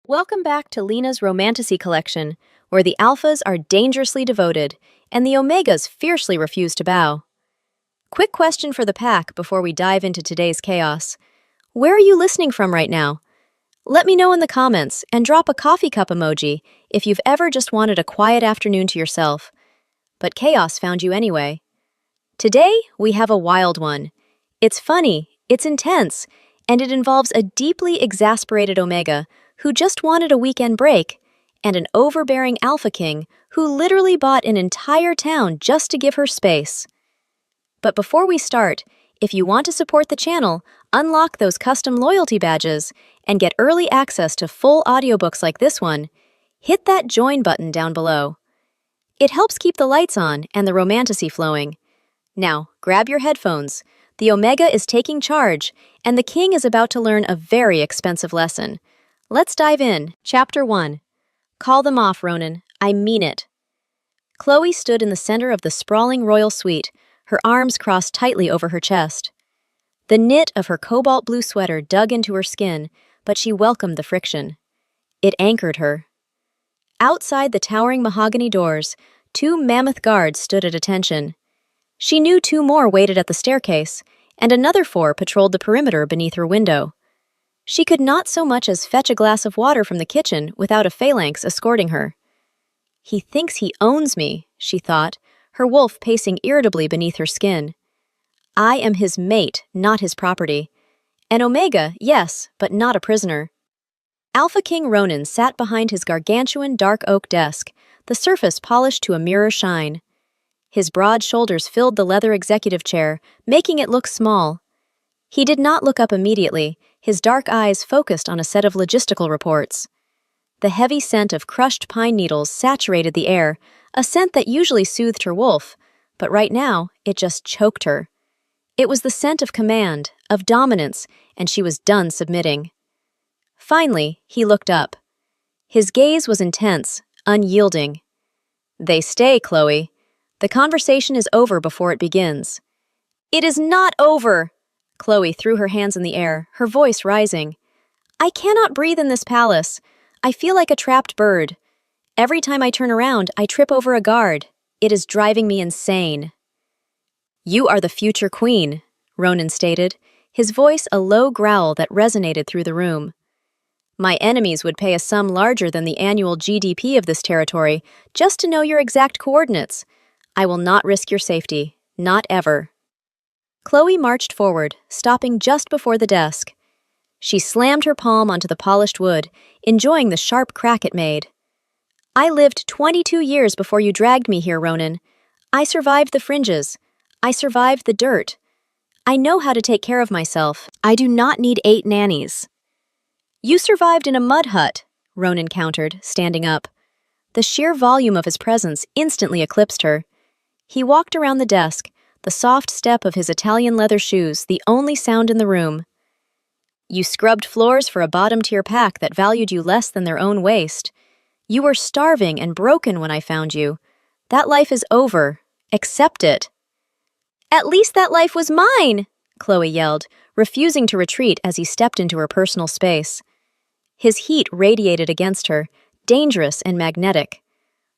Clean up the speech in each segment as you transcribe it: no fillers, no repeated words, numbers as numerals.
Welcome back to Lena's Romantasy collection, where the alphas are dangerously devoted and the omegas fiercely refuse to bow. Quick question for the pack before we dive into today's chaos. Where are you listening from right now? Let me know in the comments and drop a coffee cup emoji if you've ever just wanted a quiet afternoon to yourself. But chaos found you anyway. Today, we have a wild one. It's funny, it's intense, and it involves a deeply exasperated omega who just wanted a weekend break, and an overbearing alpha king who literally bought an entire town just to give her space. But before we start, if you want to support the channel, unlock those custom loyalty badges, and get early access to full audiobooks like this one, hit that join button down below. It helps keep the lights on and the romantasy flowing. Now, grab your headphones. The omega is taking charge, and the king is about to learn a very expensive lesson. Let's dive in. Chapter 1. Call them off, Ronan. I mean it. Chloe stood in the center of the sprawling royal suite, her arms crossed tightly over her chest. The knit of her cobalt blue sweater dug into her skin, but she welcomed the friction. It anchored her. Outside the towering mahogany doors, 2 mammoth guards stood at attention. She knew 2 more waited at the staircase, and another 4 patrolled the perimeter beneath her window. She could not so much as fetch a glass of water from the kitchen without a phalanx escorting her. He thinks he owns me, she thought, her wolf pacing irritably beneath her skin. I am his mate, not his property. An omega, yes, but not a prisoner. Alpha King Ronan sat behind his gargantuan dark oak desk, the surface polished to a mirror shine. His broad shoulders filled the leather executive chair, making it look small. He did not look up immediately, his dark eyes focused on a set of logistical reports. The heavy scent of crushed pine needles saturated the air, a scent that usually soothed her wolf, but right now it just choked her. It was the scent of command, of dominance, and she was done submitting. Finally, he looked up. His gaze was intense, unyielding. They stay, Chloe. The conversation is over before it begins. It is not over! Chloe threw her hands in the air, her voice rising. I cannot breathe in this palace. I feel like a trapped bird. Every time I turn around, I trip over a guard. It is driving me insane. You are the future queen, Ronan stated, his voice a low growl that resonated through the room. My enemies would pay a sum larger than the annual GDP of this territory just to know your exact coordinates. I will not risk your safety, not ever. Chloe marched forward, stopping just before the desk. She slammed her palm onto the polished wood, enjoying the sharp crack it made. I lived 22 years before you dragged me here, Ronan. I survived the fringes. I survived the dirt. I know how to take care of myself. I do not need 8 nannies. You survived in a mud hut, Ronan countered, standing up. The sheer volume of his presence instantly eclipsed her. He walked around the desk, the soft step of his Italian leather shoes the only sound in the room. You scrubbed floors for a bottom-tier pack that valued you less than their own waste. You were starving and broken when I found you. That life is over. Accept it. At least that life was mine, Chloe yelled, refusing to retreat as he stepped into her personal space. His heat radiated against her, dangerous and magnetic.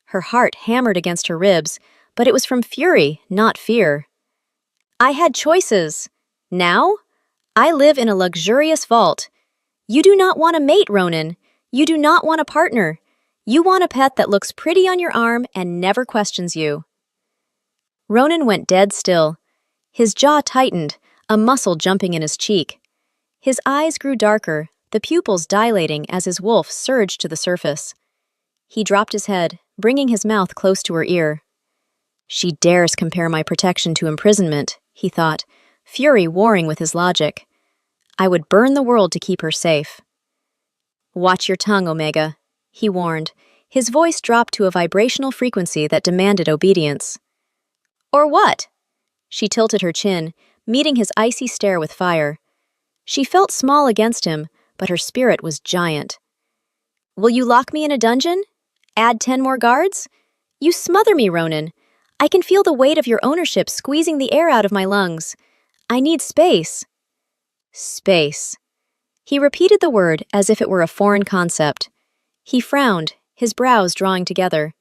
Her heart hammered against her ribs, but it was from fury, not fear. I had choices. Now? I live in a luxurious vault. You do not want a mate, Ronan. You do not want a partner. You want a pet that looks pretty on your arm and never questions you. Ronan went dead still. His jaw tightened, a muscle jumping in his cheek. His eyes grew darker, the pupils dilating as his wolf surged to the surface. He dropped his head, bringing his mouth close to her ear. She dares compare my protection to imprisonment, he thought, fury warring with his logic. I would burn the world to keep her safe. Watch your tongue, Omega, he warned. His voice dropped to a vibrational frequency that demanded obedience. Or what? She tilted her chin, meeting his icy stare with fire. She felt small against him, but her spirit was giant. Will you lock me in a dungeon? Add 10 more guards? You smother me, Ronan. I can feel the weight of your ownership squeezing the air out of my lungs. I need space. Space. He repeated the word as if it were a foreign concept. He frowned, his brows drawing together.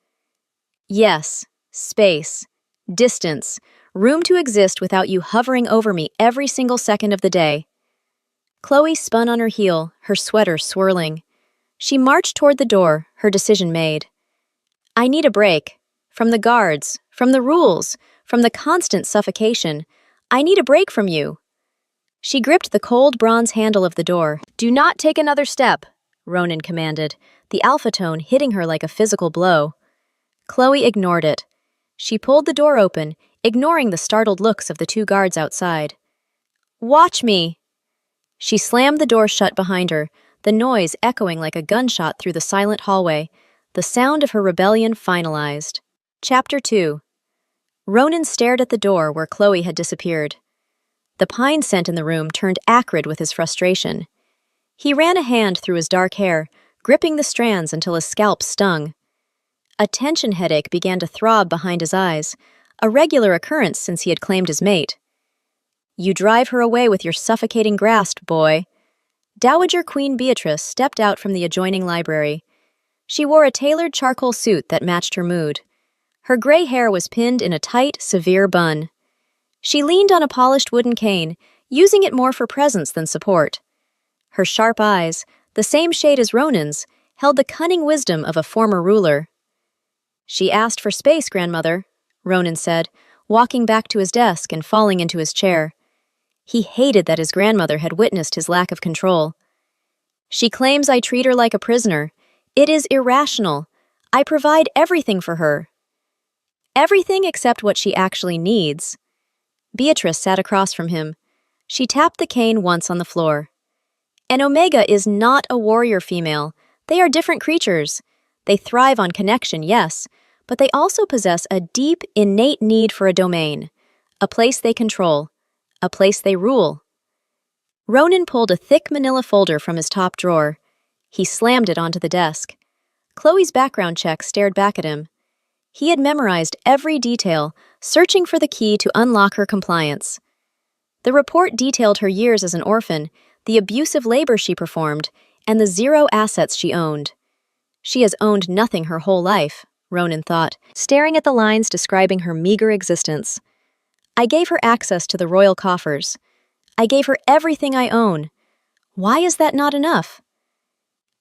Yes, space, distance, room to exist without you hovering over me every single second of the day. Chloe spun on her heel, her sweater swirling. She marched toward the door, her decision made. I need a break. From the guards, from the rules, from the constant suffocation. I need a break from you. She gripped the cold bronze handle of the door. Do not take another step, Ronan commanded, the alpha tone hitting her like a physical blow. Chloe ignored it. She pulled the door open, ignoring the startled looks of the two guards outside. Watch me! She slammed the door shut behind her, the noise echoing like a gunshot through the silent hallway, the sound of her rebellion finalized. Chapter 2. Ronan stared at the door where Chloe had disappeared. The pine scent in the room turned acrid with his frustration. He ran a hand through his dark hair, gripping the strands until his scalp stung. A tension headache began to throb behind his eyes, a regular occurrence since he had claimed his mate. You drive her away with your suffocating grasp, boy. Dowager Queen Beatrice stepped out from the adjoining library. She wore a tailored charcoal suit that matched her mood. Her gray hair was pinned in a tight, severe bun. She leaned on a polished wooden cane, using it more for presence than support. Her sharp eyes, the same shade as Ronan's, held the cunning wisdom of a former ruler. She asked for space, grandmother, Ronan said, walking back to his desk and falling into his chair. He hated that his grandmother had witnessed his lack of control. She claims I treat her like a prisoner. It is irrational. I provide everything for her. Everything except what she actually needs. Beatrice sat across from him. She tapped the cane once on the floor. An Omega is not a warrior female. They are different creatures. They thrive on connection, yes, but they also possess a deep, innate need for a domain, a place they control, a place they rule. Ronan pulled a thick manila folder from his top drawer. He slammed it onto the desk. Chloe's background check stared back at him. He had memorized every detail, searching for the key to unlock her compliance. The report detailed her years as an orphan, the abusive labor she performed, and the 0 assets she owned. She has owned nothing her whole life, Ronan thought, staring at the lines describing her meager existence. I gave her access to the royal coffers. I gave her everything I own. Why is that not enough?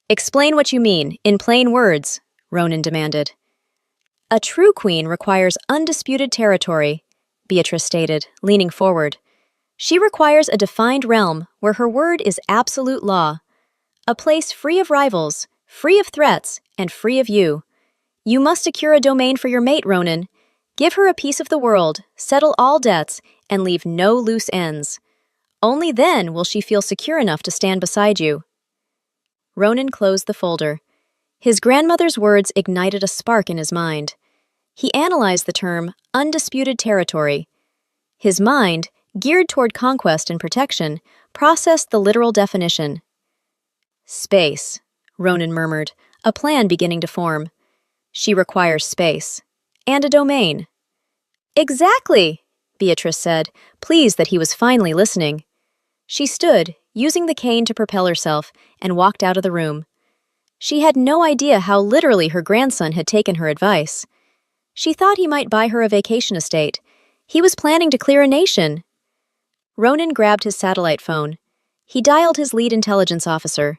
Explain what you mean, in plain words, Ronan demanded. A true queen requires undisputed territory, Beatrice stated, leaning forward. She requires a defined realm where her word is absolute law. A place free of rivals, free of threats, and free of you. You must secure a domain for your mate, Ronan. Give her a piece of the world, settle all debts, and leave no loose ends. Only then will she feel secure enough to stand beside you. Ronan closed the folder. His grandmother's words ignited a spark in his mind. He analyzed the term undisputed territory. His mind, geared toward conquest and protection, processed the literal definition. Space, Ronan murmured, a plan beginning to form. She requires space. And a domain. Exactly, Beatrice said, pleased that he was finally listening. She stood, using the cane to propel herself, and walked out of the room. She had no idea how literally her grandson had taken her advice. She thought he might buy her a vacation estate. He was planning to clear a nation. Ronan grabbed his satellite phone. He dialed his lead intelligence officer.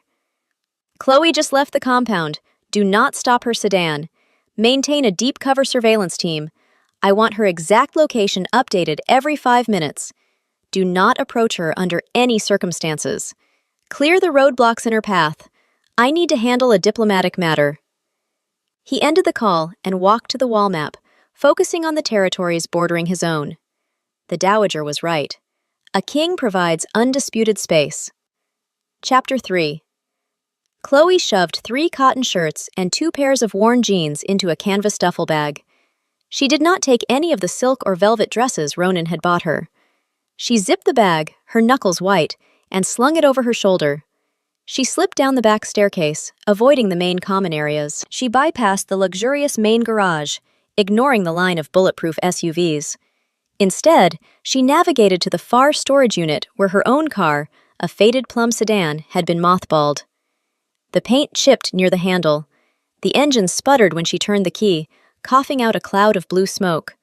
Chloe just left the compound. Do not stop her sedan. Maintain a deep cover surveillance team. I want her exact location updated every 5 minutes. Do not approach her under any circumstances. Clear the roadblocks in her path. I need to handle a diplomatic matter. He ended the call and walked to the wall map, focusing on the territories bordering his own. The Dowager was right. A king provides undisputed space. Chapter 3. Chloe shoved 3 cotton shirts and 2 pairs of worn jeans into a canvas duffel bag. She did not take any of the silk or velvet dresses Ronan had bought her. She zipped the bag, her knuckles white, and slung it over her shoulder. She slipped down the back staircase, avoiding the main common areas. She bypassed the luxurious main garage, ignoring the line of bulletproof SUVs. Instead, she navigated to the far storage unit where her own car, a faded plum sedan, had been mothballed. The paint chipped near the handle, The engine sputtered when she turned the key, coughing out a cloud of blue smoke.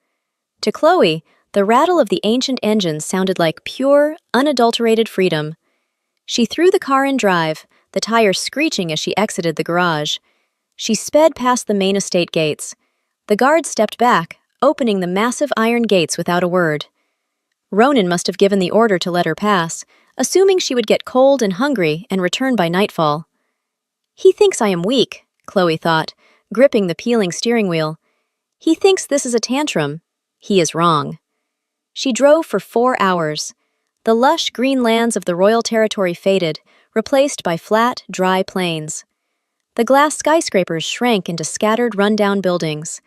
To Chloe, the rattle of the ancient engine sounded like pure, unadulterated freedom. She threw the car in drive, the tires screeching as she exited the garage. She sped past the main estate gates. The guard stepped back, opening the massive iron gates without a word. Ronan must have given the order to let her pass, assuming she would get cold and hungry and return by nightfall. He thinks I am weak, Chloe thought, gripping the peeling steering wheel. He thinks this is a tantrum. He is wrong. She drove for 4 hours. The lush green lands of the royal territory faded, replaced by flat, dry plains. The glass skyscrapers shrank into scattered, run-down buildings.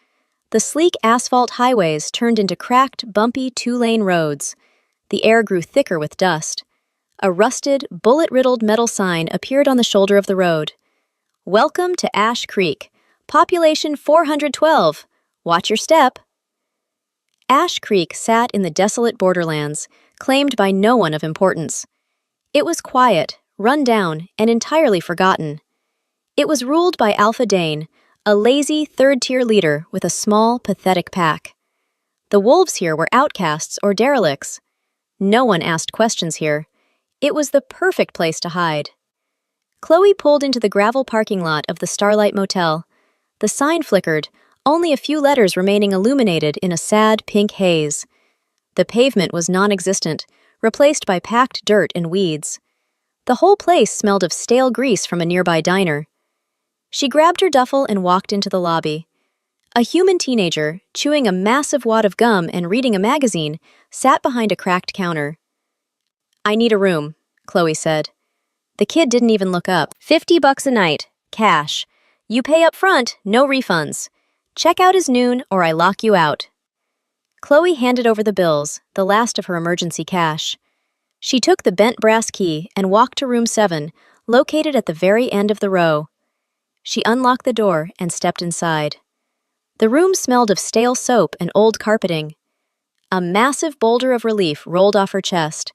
The sleek asphalt highways turned into cracked, bumpy two-lane roads. The air grew thicker with dust. A rusted, bullet-riddled metal sign appeared on the shoulder of the road. "Welcome to Ash Creek. Population 412. Watch your step." Ash Creek sat in the desolate borderlands, claimed by no one of importance. It was quiet, run down, and entirely forgotten. It was ruled by Alpha Dane, a lazy, third-tier leader with a small, pathetic pack. The wolves here were outcasts or derelicts. No one asked questions here. It was the perfect place to hide. Chloe pulled into the gravel parking lot of the Starlight Motel. The sign flickered, only a few letters remaining illuminated in a sad pink haze. The pavement was non-existent, replaced by packed dirt and weeds. The whole place smelled of stale grease from a nearby diner. She grabbed her duffel and walked into the lobby. A human teenager, chewing a massive wad of gum and reading a magazine, sat behind a cracked counter. "I need a room," Chloe said. The kid didn't even look up. $50 a night, cash. You pay up front, no refunds. Checkout is noon or I lock you out. Chloe handed over the bills, the last of her emergency cash. She took the bent brass key and walked to room 7, located at the very end of the row. She unlocked the door and stepped inside. The room smelled of stale soap and old carpeting. A massive boulder of relief rolled off her chest.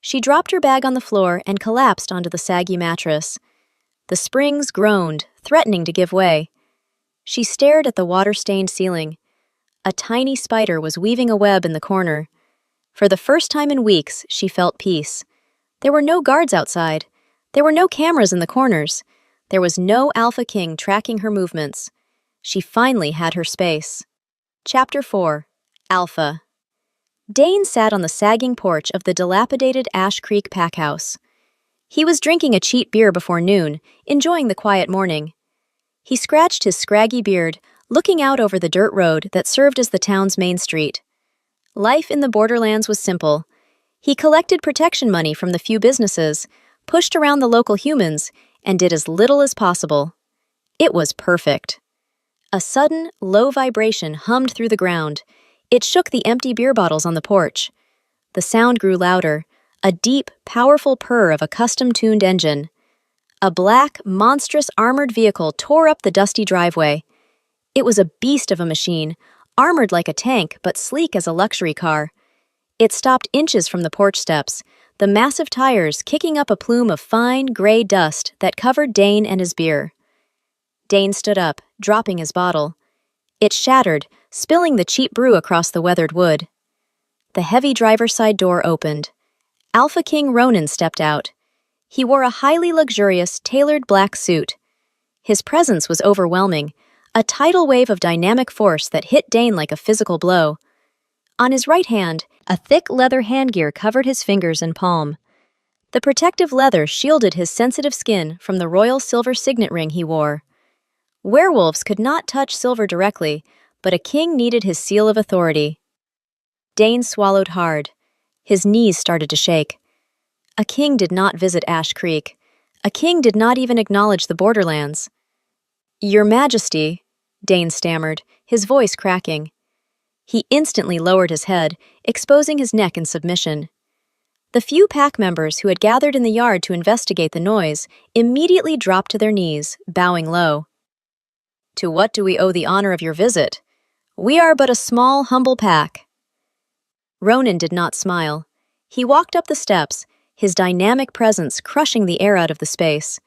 She dropped her bag on the floor and collapsed onto the saggy mattress. The springs groaned, threatening to give way. She stared at the water-stained ceiling. A tiny spider was weaving a web in the corner. For the first time in weeks, she felt peace. There were no guards outside. There were no cameras in the corners. There was no Alpha King tracking her movements. She finally had her space. Chapter 4. Alpha. Dane sat on the sagging porch of the dilapidated Ash Creek packhouse. He was drinking a cheap beer before noon, enjoying the quiet morning. He scratched his scraggy beard, looking out over the dirt road that served as the town's main street. Life in the borderlands was simple. He collected protection money from the few businesses, pushed around the local humans, and did as little as possible. It was perfect. A sudden, low vibration hummed through the ground. It shook the empty beer bottles on the porch. The sound grew louder, a deep, powerful purr of a custom-tuned engine. A black, monstrous armored vehicle tore up the dusty driveway. It was a beast of a machine, armored like a tank but sleek as a luxury car. It stopped inches from the porch steps, the massive tires kicking up a plume of fine, gray dust that covered Dane and his beer. Dane stood up, dropping his bottle. It shattered, spilling the cheap brew across the weathered wood. The heavy driver's side door opened. Alpha King Ronan stepped out. He wore a highly luxurious, tailored black suit. His presence was overwhelming, a tidal wave of dynamic force that hit Dane like a physical blow. On his right hand, a thick leather handgear covered his fingers and palm. The protective leather shielded his sensitive skin from the royal silver signet ring he wore. Werewolves could not touch silver directly, but a king needed his seal of authority. Dane swallowed hard. His knees started to shake. A king did not visit Ash Creek. A king did not even acknowledge the borderlands. "Your Majesty," Dane stammered, his voice cracking. He instantly lowered his head, exposing his neck in submission. The few pack members who had gathered in the yard to investigate the noise immediately dropped to their knees, bowing low. "To what do we owe the honor of your visit? We are but a small, humble pack." Ronan did not smile. He walked up the steps, his dynamic presence crushing the air out of the space.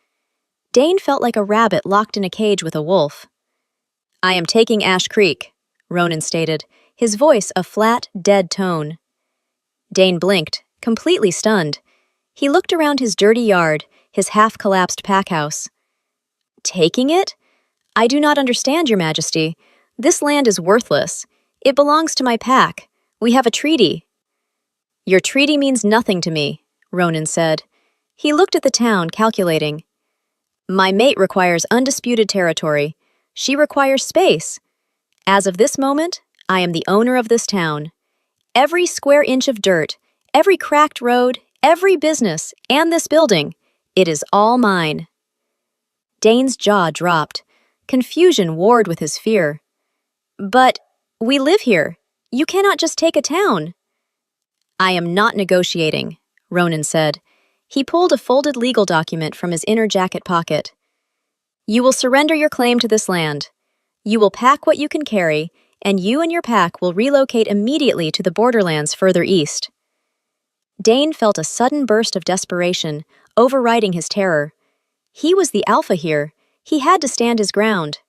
Dane felt like a rabbit locked in a cage with a wolf. I am taking Ash Creek, Ronan stated, his voice a flat, dead tone. Dane blinked, completely stunned. He looked around his dirty yard, his half-collapsed packhouse. Taking it? I do not understand, Your Majesty. This land is worthless. It belongs to my pack. We have a treaty. Your treaty means nothing to me, Ronan said. He looked at the town, calculating. My mate requires undisputed territory. She requires space. As of this moment, I am the owner of this town. Every square inch of dirt, every cracked road, every business, and this building, it is all mine. Dane's jaw dropped. Confusion warred with his fear. But we live here. You cannot just take a town. I am not negotiating, Ronan said. He pulled a folded legal document from his inner jacket pocket. You will surrender your claim to this land. You will pack what you can carry, and you and your pack will relocate immediately to the borderlands further east. Dane felt a sudden burst of desperation, overriding his terror. He was the alpha here. He had to stand his ground.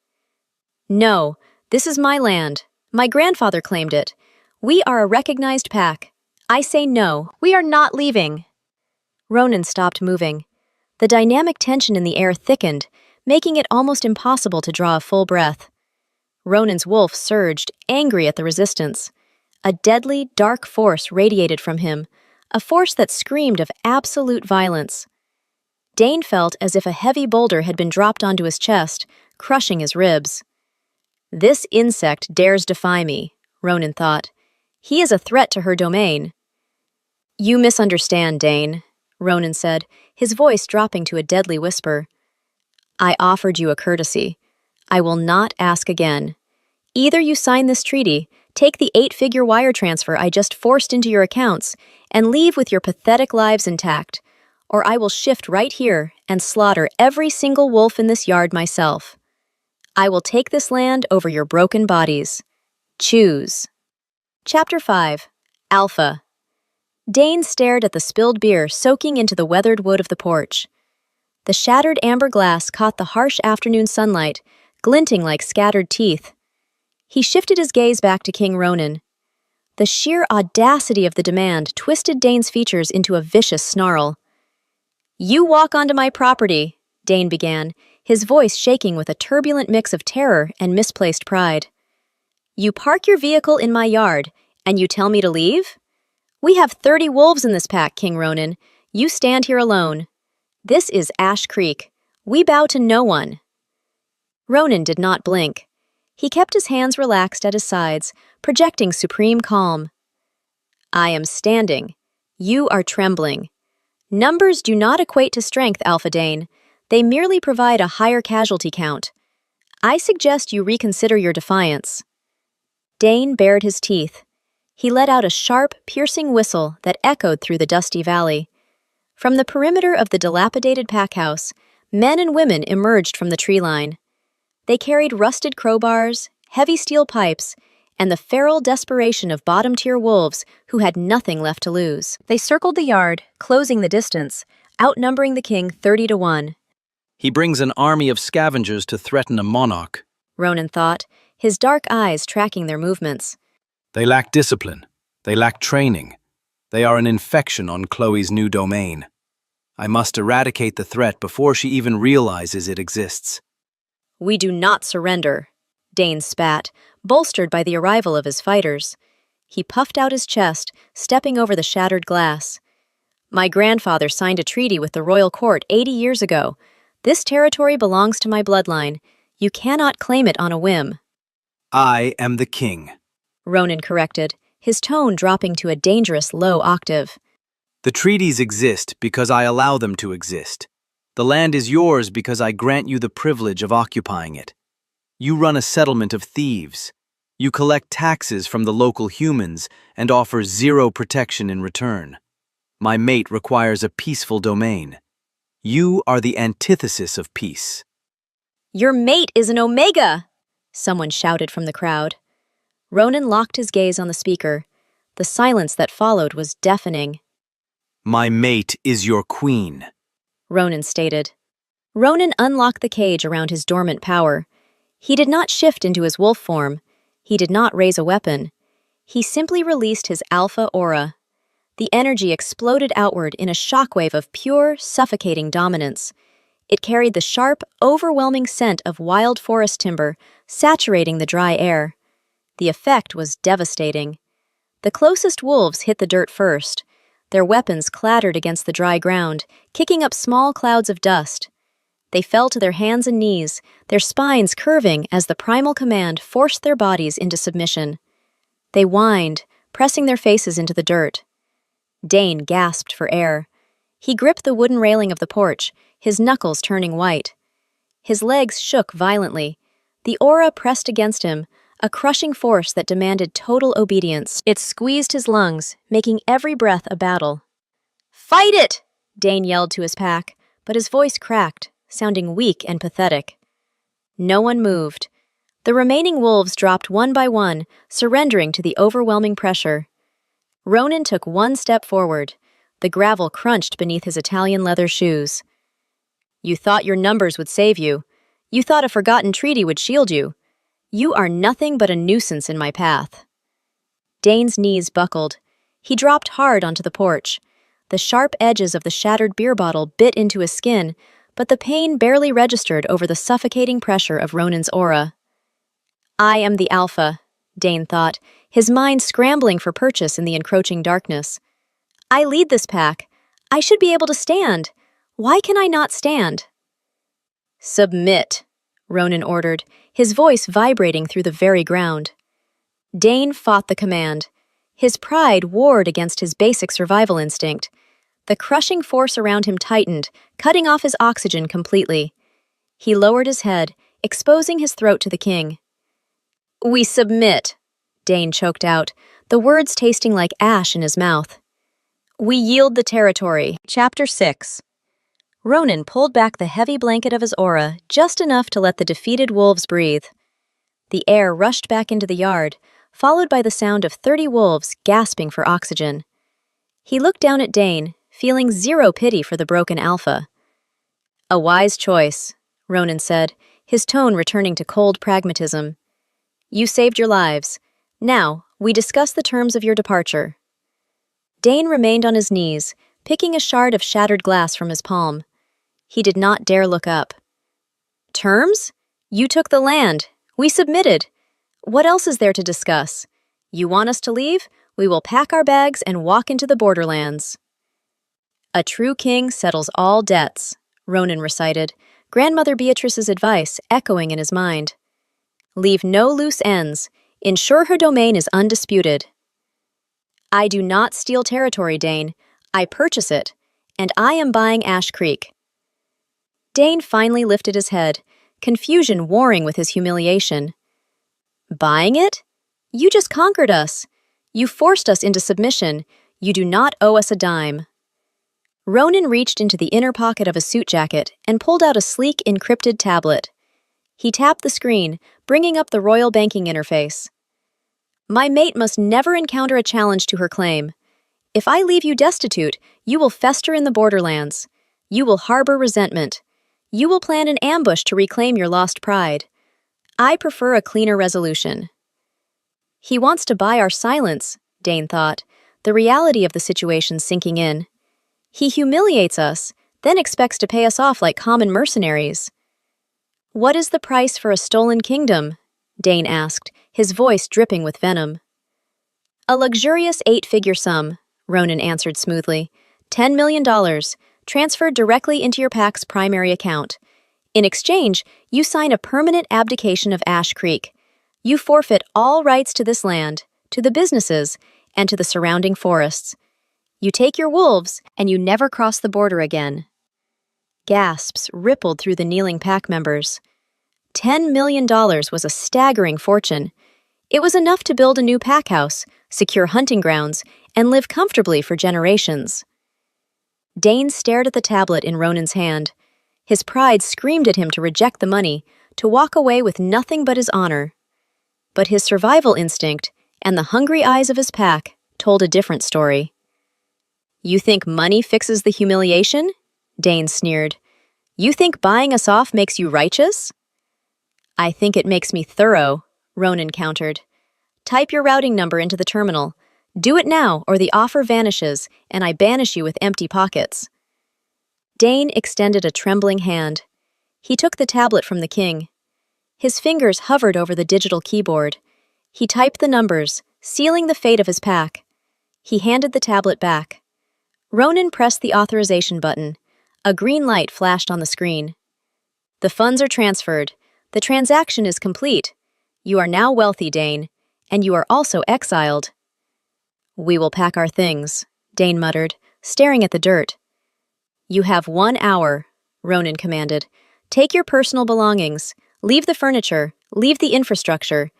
No, this is my land. My grandfather claimed it. We are a recognized pack. I say no, we are not leaving. Ronan stopped moving. The dynamic tension in the air thickened, making it almost impossible to draw a full breath. Ronan's wolf surged, angry at the resistance. A deadly, dark force radiated from him, a force that screamed of absolute violence. Dane felt as if a heavy boulder had been dropped onto his chest, crushing his ribs. This insect dares defy me, Ronan thought. He is a threat to her domain. You misunderstand, Dane, Ronan said, his voice dropping to a deadly whisper. I offered you a courtesy. I will not ask again. Either you sign this treaty, take the 8-figure wire transfer I just forced into your accounts, and leave with your pathetic lives intact, or I will shift right here and slaughter every single wolf in this yard myself. I will take this land over your broken bodies. Choose. Chapter 5. Alpha. Dane stared at the spilled beer soaking into the weathered wood of the porch. The shattered amber glass caught the harsh afternoon sunlight, glinting like scattered teeth. He shifted his gaze back to King Ronan. The sheer audacity of the demand twisted Dane's features into a vicious snarl. You walk onto my property, Dane began, his voice shaking with a turbulent mix of terror and misplaced pride. You park your vehicle in my yard, and you tell me to leave? We have 30 wolves in this pack, King Ronan. You stand here alone. This is Ash Creek. We bow to no one. Ronan did not blink. He kept his hands relaxed at his sides, projecting supreme calm. I am standing. You are trembling. Numbers do not equate to strength, Alpha Dane. They merely provide a higher casualty count. I suggest you reconsider your defiance. Dane bared his teeth. He let out a sharp, piercing whistle that echoed through the dusty valley. From the perimeter of the dilapidated packhouse, men and women emerged from the tree line. They carried rusted crowbars, heavy steel pipes, and the feral desperation of bottom-tier wolves who had nothing left to lose. They circled the yard, closing the distance, outnumbering the king 30-1. He brings an army of scavengers to threaten a monarch, Ronan thought, his dark eyes tracking their movements. They lack discipline. They lack training. They are an infection on Chloe's new domain. I must eradicate the threat before she even realizes it exists. We do not surrender, Dane spat, bolstered by the arrival of his fighters. He puffed out his chest, stepping over the shattered glass. My grandfather signed a treaty with the royal court 80 years ago. This territory belongs to my bloodline. You cannot claim it on a whim. I am the king, Ronan corrected, his tone dropping to a dangerous low octave. The treaties exist because I allow them to exist. The land is yours because I grant you the privilege of occupying it. You run a settlement of thieves. You collect taxes from the local humans and offer zero protection in return. My mate requires a peaceful domain. You are the antithesis of peace. Your mate is an Omega! Someone shouted from the crowd. Ronan locked his gaze on the speaker. The silence that followed was deafening. My mate is your queen, Ronan stated. Ronan unlocked the cage around his dormant power. He did not shift into his wolf form. He did not raise a weapon. He simply released his alpha aura. The energy exploded outward in a shockwave of pure, suffocating dominance. It carried the sharp, overwhelming scent of wild forest timber, saturating the dry air. The effect was devastating. The closest wolves hit the dirt first. Their weapons clattered against the dry ground, kicking up small clouds of dust. They fell to their hands and knees, their spines curving as the primal command forced their bodies into submission. They whined, pressing their faces into the dirt. Dane gasped for air. He gripped the wooden railing of the porch, his knuckles turning white. His legs shook violently. The aura pressed against him, a crushing force that demanded total obedience. It squeezed his lungs, making every breath a battle. "Fight it!" Dane yelled to his pack, but his voice cracked, sounding weak and pathetic. No one moved. The remaining wolves dropped one by one, surrendering to the overwhelming pressure. Ronan took one step forward. The gravel crunched beneath his Italian leather shoes. "You thought your numbers would save you. You thought a forgotten treaty would shield you. You are nothing but a nuisance in my path." Dane's knees buckled. He dropped hard onto the porch. The sharp edges of the shattered beer bottle bit into his skin, but the pain barely registered over the suffocating pressure of Ronan's aura. "I am the Alpha," Dane thought, his mind scrambling for purchase in the encroaching darkness. "I lead this pack. I should be able to stand. Why can I not stand?" "Submit," Ronan ordered, his voice vibrating through the very ground. Dane fought the command. His pride warred against his basic survival instinct. The crushing force around him tightened, cutting off his oxygen completely. He lowered his head, exposing his throat to the king. "We submit," Dane choked out, the words tasting like ash in his mouth. "We yield the territory." Chapter 6. Ronan pulled back the heavy blanket of his aura just enough to let the defeated wolves breathe. The air rushed back into the yard, followed by the sound of 30 wolves gasping for oxygen. He looked down at Dane, feeling zero pity for the broken alpha. "A wise choice," Ronan said, his tone returning to cold pragmatism. "You saved your lives. Now, we discuss the terms of your departure." Dane remained on his knees, picking a shard of shattered glass from his palm. He did not dare look up. "Terms? You took the land. We submitted. What else is there to discuss? You want us to leave? We will pack our bags and walk into the borderlands." "A true king settles all debts," Ronan recited, Grandmother Beatrice's advice echoing in his mind. "Leave no loose ends. Ensure her domain is undisputed." "I do not steal territory, Dane. I purchase it, and I am buying Ash Creek." Dane finally lifted his head, confusion warring with his humiliation. "Buying it? You just conquered us. You forced us into submission. You do not owe us a dime." Ronan reached into the inner pocket of his suit jacket and pulled out a sleek, encrypted tablet. He tapped the screen, bringing up the royal banking interface. "My mate must never encounter a challenge to her claim. If I leave you destitute, you will fester in the borderlands. You will harbor resentment. You will plan an ambush to reclaim your lost pride. I prefer a cleaner resolution." He wants to buy our silence, Dane thought, the reality of the situation sinking in. He humiliates us, then expects to pay us off like common mercenaries. "What is the price for a stolen kingdom?" Dane asked, his voice dripping with venom. "A luxurious 8-figure sum," Ronan answered smoothly. $10 million, transferred directly into your pack's primary account. In exchange, you sign a permanent abdication of Ash Creek. You forfeit all rights to this land, to the businesses, and to the surrounding forests. You take your wolves, and you never cross the border again." Gasps rippled through the kneeling pack members. $10 million was a staggering fortune. It was enough to build a new pack house, secure hunting grounds, and live comfortably for generations. Dane stared at the tablet in Ronan's hand. His pride screamed at him to reject the money, to walk away with nothing but his honor. But his survival instinct, and the hungry eyes of his pack, told a different story. "You think money fixes the humiliation?" Dane sneered. You think buying us off makes you righteous? I think it makes me thorough, Ronan countered. Type your routing number into the terminal. Do it now, or the offer vanishes, and I banish you with empty pockets. Dane extended a trembling hand. He took the tablet from the king. His fingers hovered over the digital keyboard. He typed the numbers, sealing the fate of his pack. He handed the tablet back. Ronan pressed the authorization button. A green light flashed on the screen. The funds are transferred. The transaction is complete. You are now wealthy, Dane, and you are also exiled. We will pack our things, Dane muttered, staring at the dirt. You have 1 hour, Ronan commanded. Take your personal belongings. Leave the furniture. Leave the infrastructure.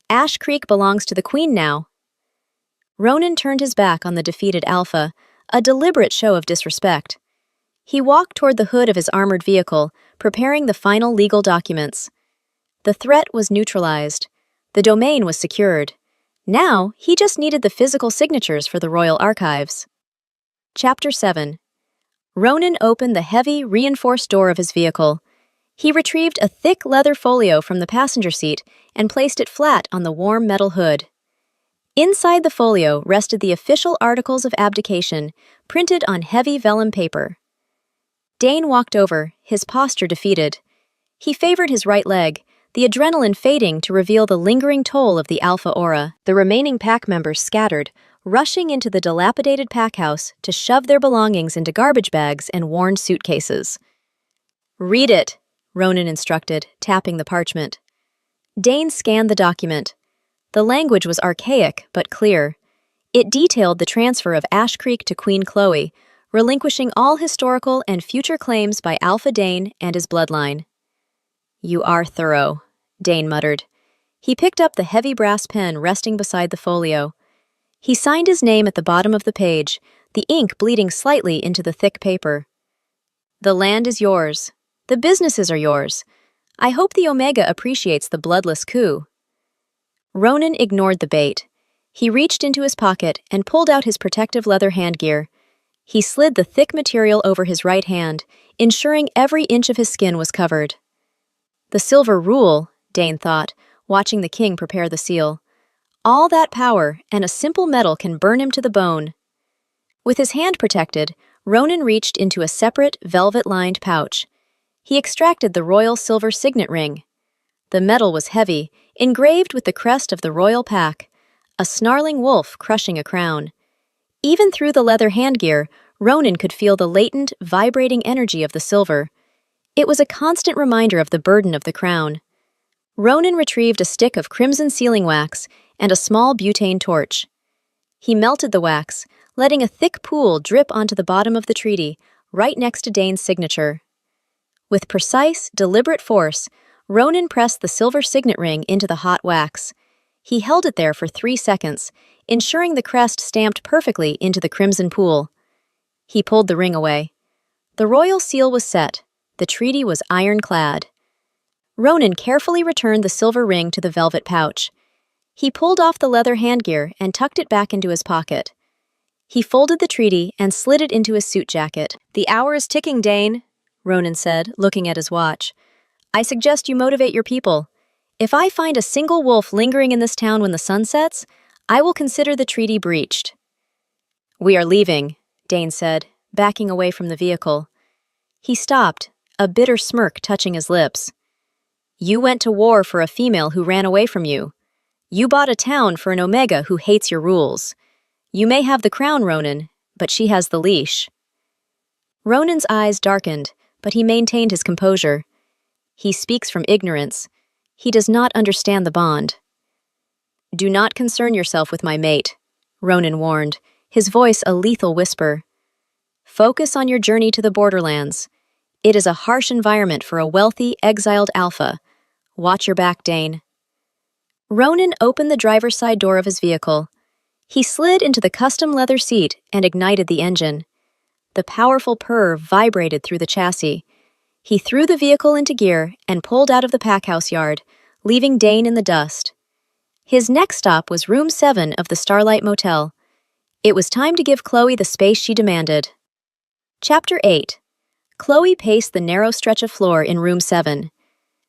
Ash Creek belongs to the Queen now. Ronan turned his back on the defeated Alpha, a deliberate show of disrespect. He walked toward the hood of his armored vehicle, preparing the final legal documents. The threat was neutralized. The domain was secured. Now, he just needed the physical signatures for the Royal Archives. Chapter 7. Ronan opened the heavy, reinforced door of his vehicle. He retrieved a thick leather folio from the passenger seat and placed it flat on the warm metal hood. Inside the folio rested the official articles of abdication, printed on heavy vellum paper. Dane walked over, his posture defeated. He favored his right leg, the adrenaline fading to reveal the lingering toll of the Alpha aura. The remaining pack members scattered, rushing into the dilapidated pack house to shove their belongings into garbage bags and worn suitcases. Read it, Ronan instructed, tapping the parchment. Dane scanned the document. The language was archaic but clear. It detailed the transfer of Ash Creek to Queen Chloe, relinquishing all historical and future claims by Alpha Dane and his bloodline. You are thorough, Dane muttered. He picked up the heavy brass pen resting beside the folio. He signed his name at the bottom of the page, the ink bleeding slightly into the thick paper. The land is yours. The businesses are yours. I hope the Omega appreciates the bloodless coup. Ronan ignored the bait. He reached into his pocket and pulled out his protective leather handgear. He slid the thick material over his right hand, ensuring every inch of his skin was covered. The silver rule, Dane thought, watching the king prepare the seal. All that power, and a simple metal can burn him to the bone. With his hand protected, Ronan reached into a separate, velvet-lined pouch. He extracted the royal silver signet ring. The metal was heavy, engraved with the crest of the royal pack, a snarling wolf crushing a crown. Even through the leather handgear, Ronan could feel the latent, vibrating energy of the silver. It was a constant reminder of the burden of the crown. Ronan retrieved a stick of crimson sealing wax and a small butane torch. He melted the wax, letting a thick pool drip onto the bottom of the treaty, right next to Dane's signature. With precise, deliberate force, Ronan pressed the silver signet ring into the hot wax. He held it there for 3 seconds, ensuring the crest stamped perfectly into the crimson pool. He pulled the ring away. The royal seal was set. The treaty was ironclad. Ronan carefully returned the silver ring to the velvet pouch. He pulled off the leather handgear and tucked it back into his pocket. He folded the treaty and slid it into his suit jacket. The hour is ticking, Dane, Ronan said, looking at his watch. I suggest you motivate your people. If I find a single wolf lingering in this town when the sun sets, I will consider the treaty breached. We are leaving, Dane said, backing away from the vehicle. He stopped, a bitter smirk touching his lips. You went to war for a female who ran away from you. You bought a town for an Omega who hates your rules. You may have the crown, Ronan, but she has the leash. Ronan's eyes darkened, but he maintained his composure. He speaks from ignorance. He does not understand the bond. Do not concern yourself with my mate, Ronan warned, his voice a lethal whisper. Focus on your journey to the borderlands. It is a harsh environment for a wealthy, exiled alpha. Watch your back, Dane. Ronan opened the driver's side door of his vehicle. He slid into the custom leather seat and ignited the engine. The powerful purr vibrated through the chassis. He threw the vehicle into gear and pulled out of the packhouse yard, leaving Dane in the dust. His next stop was room 7 of the Starlight Motel. It was time to give Chloe the space she demanded. Chapter 8. Chloe paced the narrow stretch of floor in room 7.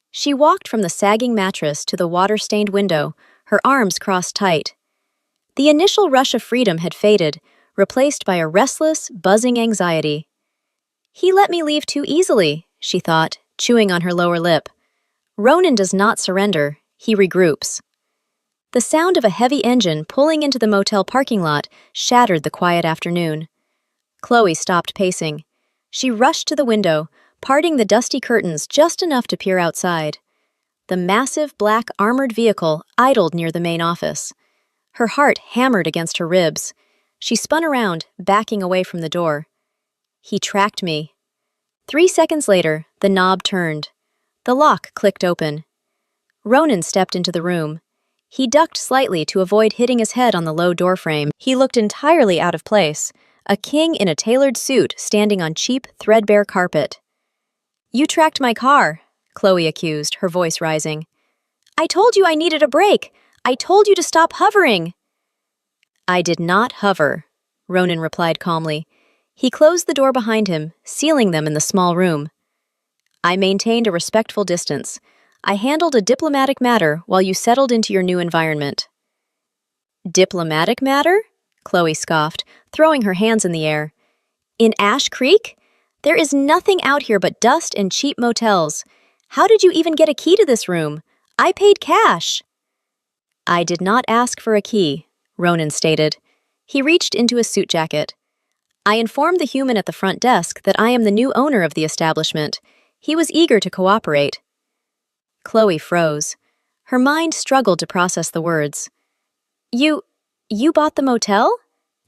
She walked from the sagging mattress to the water-stained window, her arms crossed tight. The initial rush of freedom had faded, replaced by a restless, buzzing anxiety. He let me leave too easily, she thought, chewing on her lower lip. Ronan does not surrender, he regroups. The sound of a heavy engine pulling into the motel parking lot shattered the quiet afternoon. Chloe stopped pacing. She rushed to the window, parting the dusty curtains just enough to peer outside. The massive black armored vehicle idled near the main office. Her heart hammered against her ribs. She spun around, backing away from the door. He tracked me. 3 seconds later, the knob turned. The lock clicked open. Ronan stepped into the room. He ducked slightly to avoid hitting his head on the low doorframe. He looked entirely out of place, a king in a tailored suit standing on cheap, threadbare carpet. "You tracked my car," Chloe accused, her voice rising. "I told you I needed a break. I told you to stop hovering." "I did not hover," Ronan replied calmly. He closed the door behind him, sealing them in the small room. "I maintained a respectful distance. I handled a diplomatic matter while you settled into your new environment." "Diplomatic matter?" Chloe scoffed, throwing her hands in the air. "In Ash Creek? There is nothing out here but dust and cheap motels. How did you even get a key to this room? I paid cash." "I did not ask for a key," Ronan stated. He reached into his suit jacket. "I informed the human at the front desk that I am the new owner of the establishment. He was eager to cooperate." Chloe froze. Her mind struggled to process the words. You bought the motel?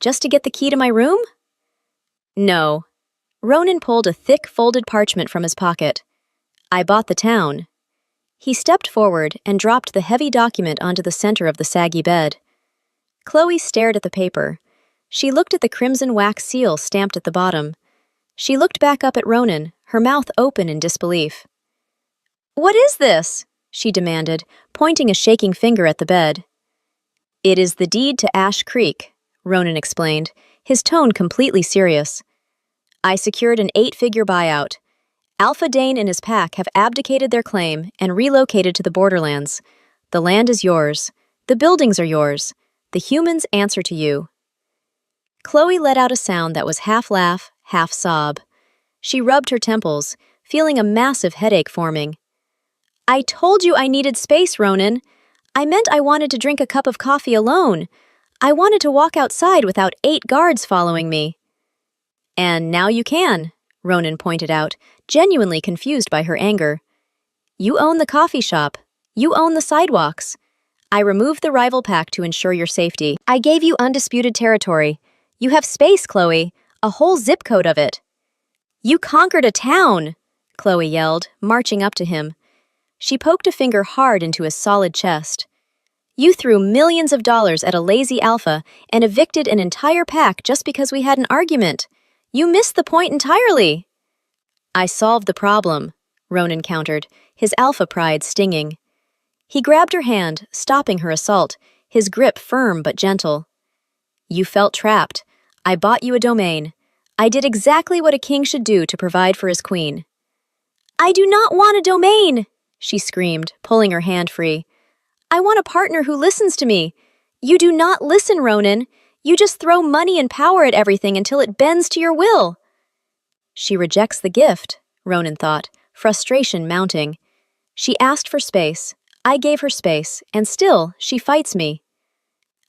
Just to get the key to my room?" "No." Ronan pulled a thick, folded parchment from his pocket. "I bought the town." He stepped forward and dropped the heavy document onto the center of the saggy bed. Chloe stared at the paper. She looked at the crimson wax seal stamped at the bottom. She looked back up at Ronan, her mouth open in disbelief. "What is this?" she demanded, pointing a shaking finger at the bed. "It is the deed to Ash Creek," Ronan explained, his tone completely serious. "I secured an 8-figure buyout. Alpha Dane and his pack have abdicated their claim and relocated to the borderlands. The land is yours. The buildings are yours. The humans answer to you." Chloe let out a sound that was half laugh, half sob. She rubbed her temples, feeling a massive headache forming. "I told you I needed space, Ronan. I meant I wanted to drink a cup of coffee alone. I wanted to walk outside without 8 guards following me." "And now you can," Ronan pointed out, genuinely confused by her anger. "You own the coffee shop. You own the sidewalks. I removed the rival pack to ensure your safety. I gave you undisputed territory. You have space, Chloe, a whole zip code of it." "You conquered a town!" Chloe yelled, marching up to him. She poked a finger hard into his solid chest. "You threw millions of dollars at a lazy alpha and evicted an entire pack just because we had an argument. You missed the point entirely." "I solved the problem," Ronan countered, his alpha pride stinging. He grabbed her hand, stopping her assault, his grip firm but gentle. "You felt trapped. I bought you a domain. I did exactly what a king should do to provide for his queen." "I do not want a domain!" she screamed, pulling her hand free. "I want a partner who listens to me. You do not listen, Ronan. You just throw money and power at everything until it bends to your will." She rejects the gift, Ronan thought, frustration mounting. She asked for space. I gave her space, and still she fights me.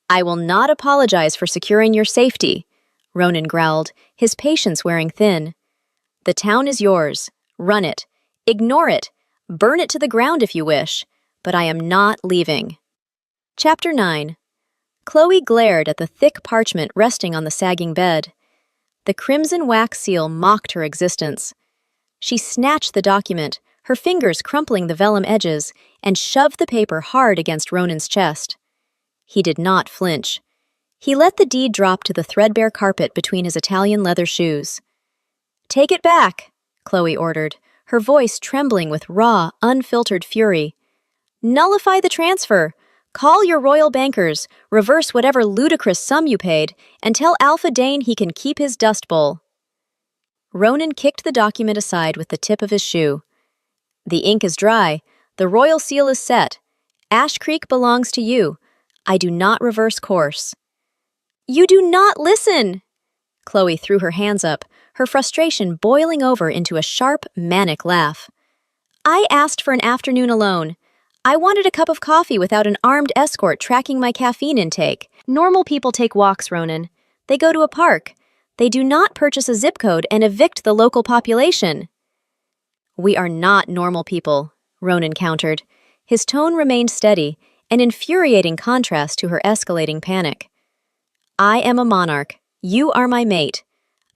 "I will not apologize for securing your safety," Ronan growled, his patience wearing thin. "The town is yours. Run it. Ignore it. Burn it to the ground if you wish. But I am not leaving." Chapter 9. Chloe glared at the thick parchment resting on the sagging bed. The crimson wax seal mocked her existence. She snatched the document, her fingers crumpling the vellum edges, and shoved the paper hard against Ronan's chest. He did not flinch. He let the deed drop to the threadbare carpet between his Italian leather shoes. "Take it back," Chloe ordered, her voice trembling with raw, unfiltered fury. "Nullify the transfer. Call your royal bankers, reverse whatever ludicrous sum you paid, and tell Alpha Dane he can keep his dust bowl." Ronan kicked the document aside with the tip of his shoe. The ink is dry. The royal seal is set. Ash Creek belongs to you. I do not reverse course. You do not listen! Chloe threw her hands up, her frustration boiling over into a sharp, manic laugh. I asked for an afternoon alone. I wanted a cup of coffee without an armed escort tracking my caffeine intake. Normal people take walks, Ronan. They go to a park. They do not purchase a zip code and evict the local population. We are not normal people, Ronan countered. His tone remained steady, an infuriating contrast to her escalating panic. I am a monarch. You are my mate.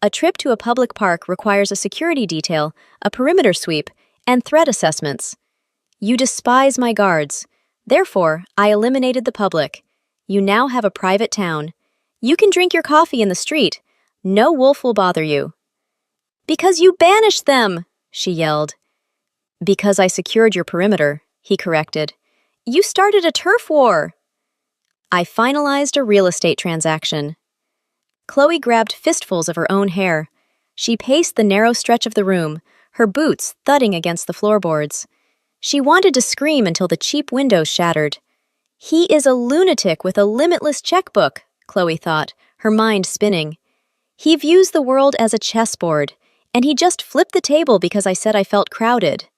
A trip to a public park requires a security detail, a perimeter sweep, and threat assessments. You despise my guards. Therefore, I eliminated the public. You now have a private town. You can drink your coffee in the street. No wolf will bother you. Because you banished them, she yelled. Because I secured your perimeter, he corrected. You started a turf war. I finalized a real estate transaction. Chloe grabbed fistfuls of her own hair. She paced the narrow stretch of the room, her boots thudding against the floorboards. She wanted to scream until the cheap windows shattered. He is a lunatic with a limitless checkbook, Chloe thought, her mind spinning. He views the world as a chessboard, and he just flipped the table because I said I felt crowded.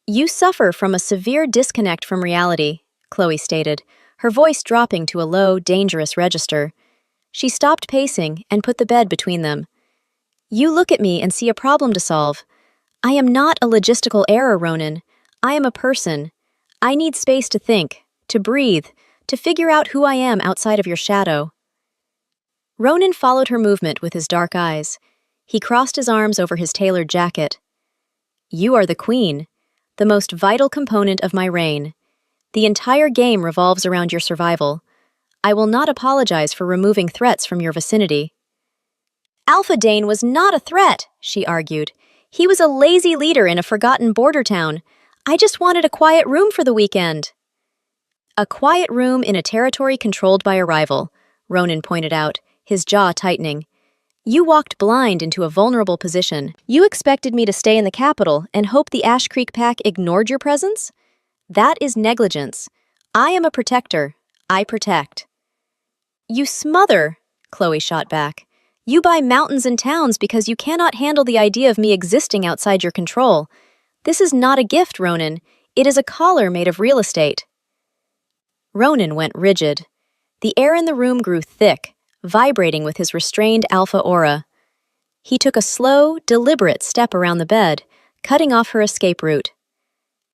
You suffer from a severe disconnect from reality, Chloe stated, her voice dropping to a low, dangerous register. She stopped pacing and put the bed between them. You look at me and see a problem to solve. I am not a logistical error, Ronan. I am a person. I need space to think, to breathe, to figure out who I am outside of your shadow. Ronan followed her movement with his dark eyes. He crossed his arms over his tailored jacket. You are the queen, the most vital component of my reign. The entire game revolves around your survival. I will not apologize for removing threats from your vicinity. Alpha Dane was not a threat, she argued. He was a lazy leader in a forgotten border town. I just wanted a quiet room for the weekend. A quiet room in a territory controlled by a rival, Ronan pointed out, his jaw tightening. You walked blind into a vulnerable position. You expected me to stay in the capital and hope the Ash Creek Pack ignored your presence? That is negligence. I am a protector. I protect. You smother, Chloe shot back. You buy mountains and towns because you cannot handle the idea of me existing outside your control. This is not a gift, Ronan. It is a collar made of real estate. Ronan went rigid. The air in the room grew thick, vibrating with his restrained alpha aura. He took a slow, deliberate step around the bed, cutting off her escape route.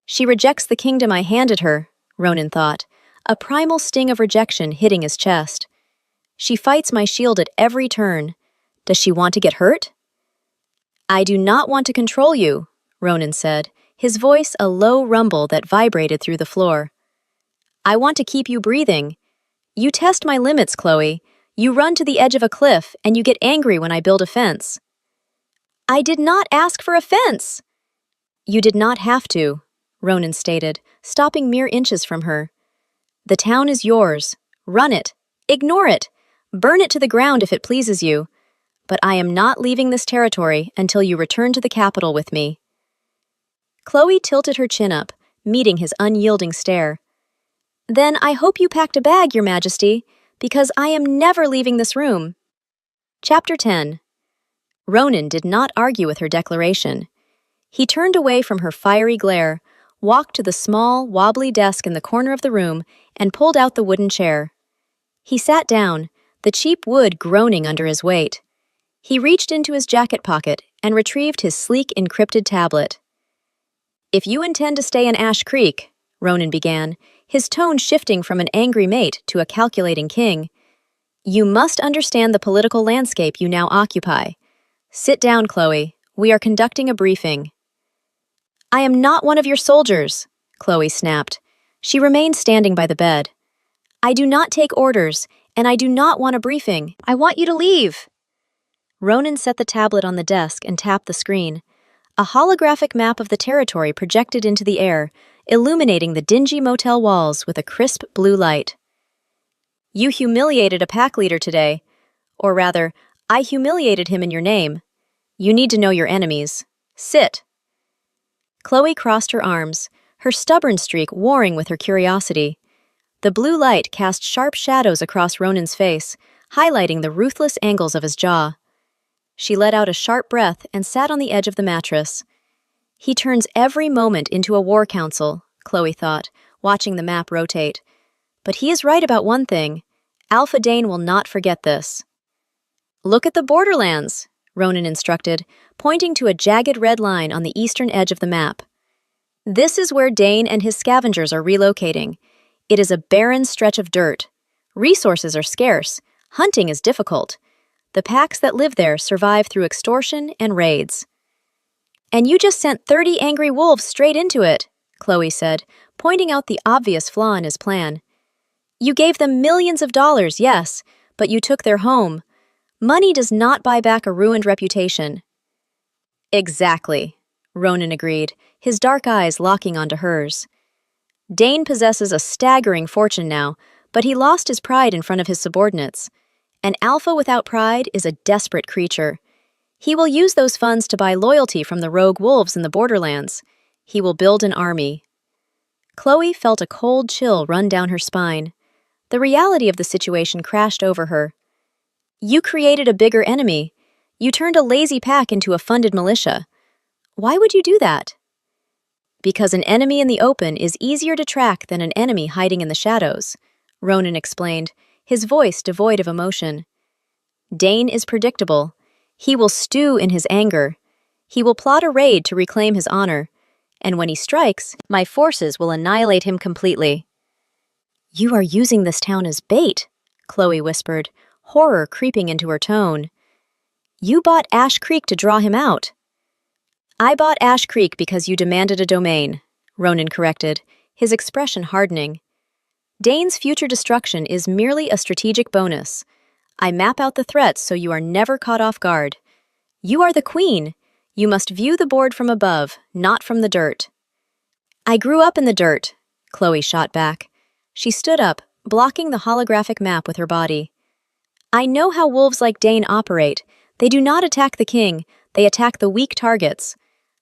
She rejects the kingdom I handed her, Ronan thought, a primal sting of rejection hitting his chest. She fights my shield at every turn. Does she want to get hurt? I do not want to control you, Ronan said, his voice a low rumble that vibrated through the floor. I want to keep you breathing. You test my limits, Chloe. You run to the edge of a cliff, and you get angry when I build a fence. I did not ask for a fence. You did not have to, Ronan stated, stopping mere inches from her. The town is yours. Run it. Ignore it. Burn it to the ground if it pleases you. But I am not leaving this territory until you return to the capital with me. Chloe tilted her chin up, meeting his unyielding stare. Then I hope you packed a bag, Your Majesty, because I am never leaving this room. Chapter 10. Ronan did not argue with her declaration. He turned away from her fiery glare, walked to the small, wobbly desk in the corner of the room, and pulled out the wooden chair. He sat down, the cheap wood groaning under his weight. He reached into his jacket pocket and retrieved his sleek encrypted tablet. If you intend to stay in Ash Creek, Ronan began, his tone shifting from an angry mate to a calculating king, you must understand the political landscape you now occupy. Sit down, Chloe. We are conducting a briefing. I am not one of your soldiers, Chloe snapped. She remained standing by the bed. I do not take orders, and I do not want a briefing. I want you to leave. Ronan set the tablet on the desk and tapped the screen. A holographic map of the territory projected into the air, illuminating the dingy motel walls with a crisp blue light. You humiliated a pack leader today. Or rather, I humiliated him in your name. You need to know your enemies. Sit. Chloe crossed her arms, her stubborn streak warring with her curiosity. The blue light cast sharp shadows across Ronan's face, highlighting the ruthless angles of his jaw. She let out a sharp breath and sat on the edge of the mattress. He turns every moment into a war council, Chloe thought, watching the map rotate. But he is right about one thing. Alpha Dane will not forget this. Look at the borderlands, Ronan instructed, pointing to a jagged red line on the eastern edge of the map. This is where Dane and his scavengers are relocating. It is a barren stretch of dirt. Resources are scarce. Hunting is difficult. The packs that live there survive through extortion and raids. And you just sent 30 angry wolves straight into it, Chloe said, pointing out the obvious flaw in his plan. You gave them millions of dollars, yes, but you took their home. Money does not buy back a ruined reputation. Exactly, Ronan agreed, his dark eyes locking onto hers. Dane possesses a staggering fortune now, but he lost his pride in front of his subordinates. An alpha without pride is a desperate creature. He will use those funds to buy loyalty from the rogue wolves in the borderlands. He will build an army. Chloe felt a cold chill run down her spine. The reality of the situation crashed over her. You created a bigger enemy. You turned a lazy pack into a funded militia. Why would you do that? Because an enemy in the open is easier to track than an enemy hiding in the shadows, Ronan explained, his voice devoid of emotion. Dane is predictable. He will stew in his anger. He will plot a raid to reclaim his honor. And when he strikes, my forces will annihilate him completely. You are using this town as bait, Chloe whispered, horror creeping into her tone. You bought Ash Creek to draw him out. I bought Ash Creek because you demanded a domain, Ronan corrected, his expression hardening. Dane's future destruction is merely a strategic bonus. I map out the threats so you are never caught off guard. You are the queen. You must view the board from above, not from the dirt. I grew up in the dirt, Chloe shot back. She stood up, blocking the holographic map with her body. I know how wolves like Dane operate. They do not attack the king, they attack the weak targets.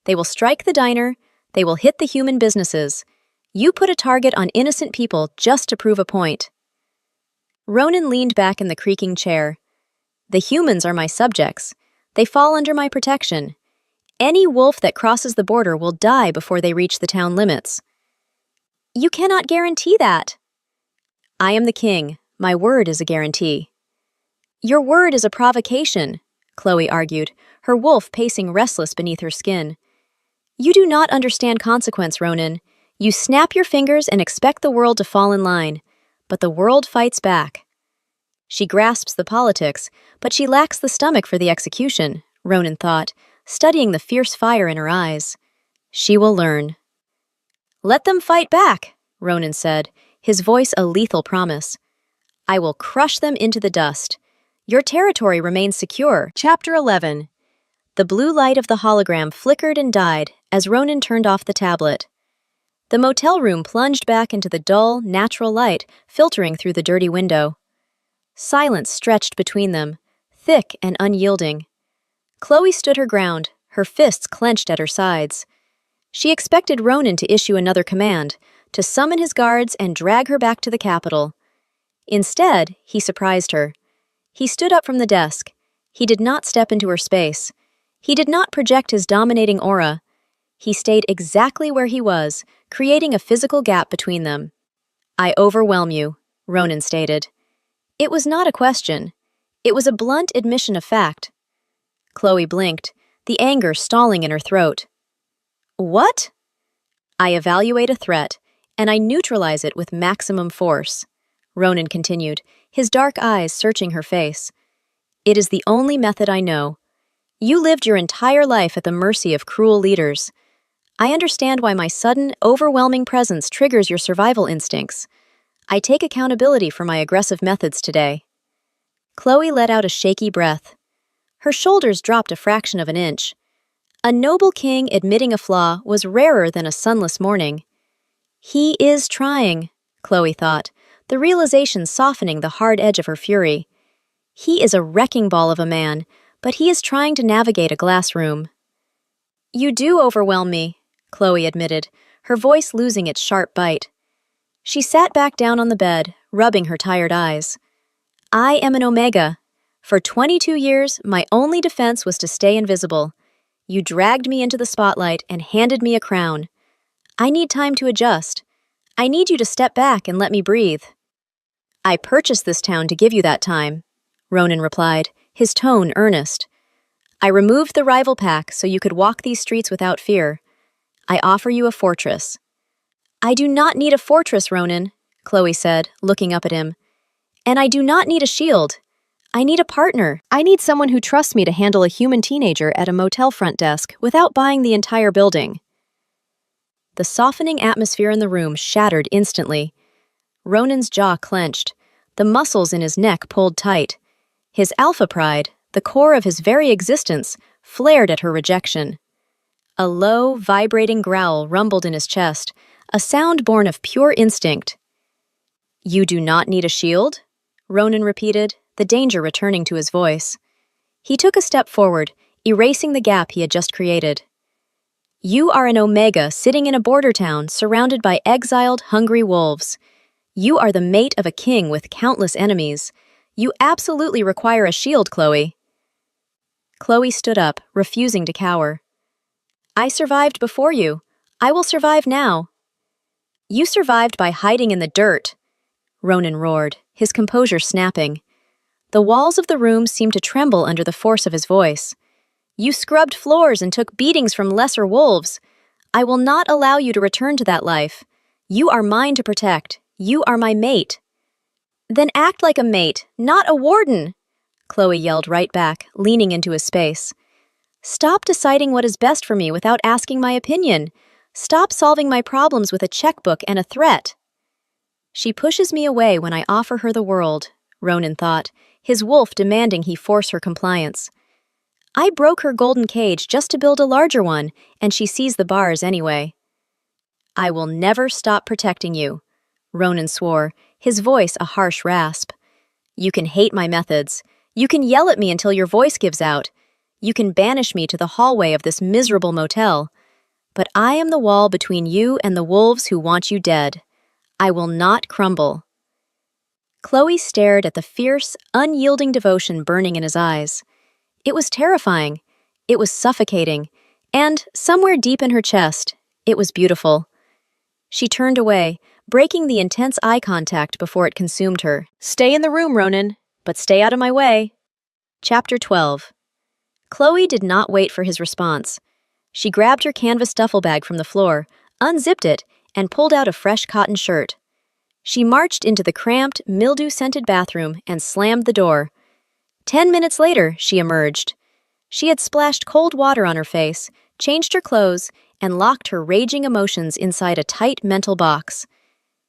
They will strike the diner, they will hit the human businesses. You put a target on innocent people just to prove a point. Ronan leaned back in the creaking chair. The humans are my subjects. They fall under my protection. Any wolf that crosses the border will die before they reach the town limits. You cannot guarantee that. I am the king. My word is a guarantee. Your word is a provocation, Chloe argued, her wolf pacing restless beneath her skin. You do not understand consequence, Ronan. You snap your fingers and expect the world to fall in line, but the world fights back. She grasps the politics, but she lacks the stomach for the execution, Ronan thought, studying the fierce fire in her eyes. She will learn. Let them fight back, Ronan said, his voice a lethal promise. I will crush them into the dust. Your territory remains secure. Chapter 11. The blue light of the hologram flickered and died as Ronan turned off the tablet. The motel room plunged back into the dull, natural light filtering through the dirty window. Silence stretched between them, thick and unyielding. Chloe stood her ground, her fists clenched at her sides. She expected Ronan to issue another command, to summon his guards and drag her back to the capital. Instead, he surprised her. He stood up from the desk. He did not step into her space. He did not project his dominating aura. He stayed exactly where he was, creating a physical gap between them. I overwhelm you, Ronan stated. It was not a question. It was a blunt admission of fact. Chloe blinked, the anger stalling in her throat. What? I evaluate a threat, and I neutralize it with maximum force, Ronan continued, his dark eyes searching her face. It is the only method I know. You lived your entire life at the mercy of cruel leaders. I understand why my sudden, overwhelming presence triggers your survival instincts. I take accountability for my aggressive methods today. Chloe let out a shaky breath. Her shoulders dropped a fraction of an inch. A noble king admitting a flaw was rarer than a sunless morning. He is trying, Chloe thought, the realization softening the hard edge of her fury. He is a wrecking ball of a man, but he is trying to navigate a glass room. You do overwhelm me, Chloe admitted, her voice losing its sharp bite. She sat back down on the bed, rubbing her tired eyes. I am an Omega. For 22 years, my only defense was to stay invisible. You dragged me into the spotlight and handed me a crown. I need time to adjust. I need you to step back and let me breathe. I purchased this town to give you that time, Ronan replied, his tone earnest. I removed the rival pack so you could walk these streets without fear. I offer you a fortress. I do not need a fortress, Ronan, Chloe said, looking up at him. And I do not need a shield. I need a partner. I need someone who trusts me to handle a human teenager at a motel front desk without buying the entire building. The softening atmosphere in the room shattered instantly. Ronan's jaw clenched, the muscles in his neck pulled tight. His alpha pride, the core of his very existence, flared at her rejection. A low, vibrating growl rumbled in his chest, a sound born of pure instinct. You do not need a shield? Ronan repeated, the danger returning to his voice. He took a step forward, erasing the gap he had just created. You are an Omega sitting in a border town surrounded by exiled, hungry wolves. You are the mate of a king with countless enemies. You absolutely require a shield, Chloe. Chloe stood up, refusing to cower. I survived before you. I will survive now. You survived by hiding in the dirt, Ronan roared, his composure snapping. The walls of the room seemed to tremble under the force of his voice. You scrubbed floors and took beatings from lesser wolves. I will not allow you to return to that life. You are mine to protect. You are my mate. Then act like a mate, not a warden, Chloe yelled right back, leaning into his space. Stop deciding what is best for me without asking my opinion. Stop solving my problems with a checkbook and a threat. She pushes me away when I offer her the world, Ronan thought, his wolf demanding he force her compliance. I broke her golden cage just to build a larger one, and she sees the bars anyway. I will never stop protecting you, Ronan swore, his voice a harsh rasp. You can hate my methods. You can yell at me until your voice gives out. You can banish me to the hallway of this miserable motel. But I am the wall between you and the wolves who want you dead. I will not crumble. Chloe stared at the fierce, unyielding devotion burning in his eyes. It was terrifying. It was suffocating. And, somewhere deep in her chest, it was beautiful. She turned away, breaking the intense eye contact before it consumed her. Stay in the room, Ronan, but stay out of my way. Chapter 12. Chloe did not wait for his response. She grabbed her canvas duffel bag from the floor, unzipped it, and pulled out a fresh cotton shirt. She marched into the cramped, mildew-scented bathroom and slammed the door. 10 minutes later, she emerged. She had splashed cold water on her face, changed her clothes, and locked her raging emotions inside a tight mental box.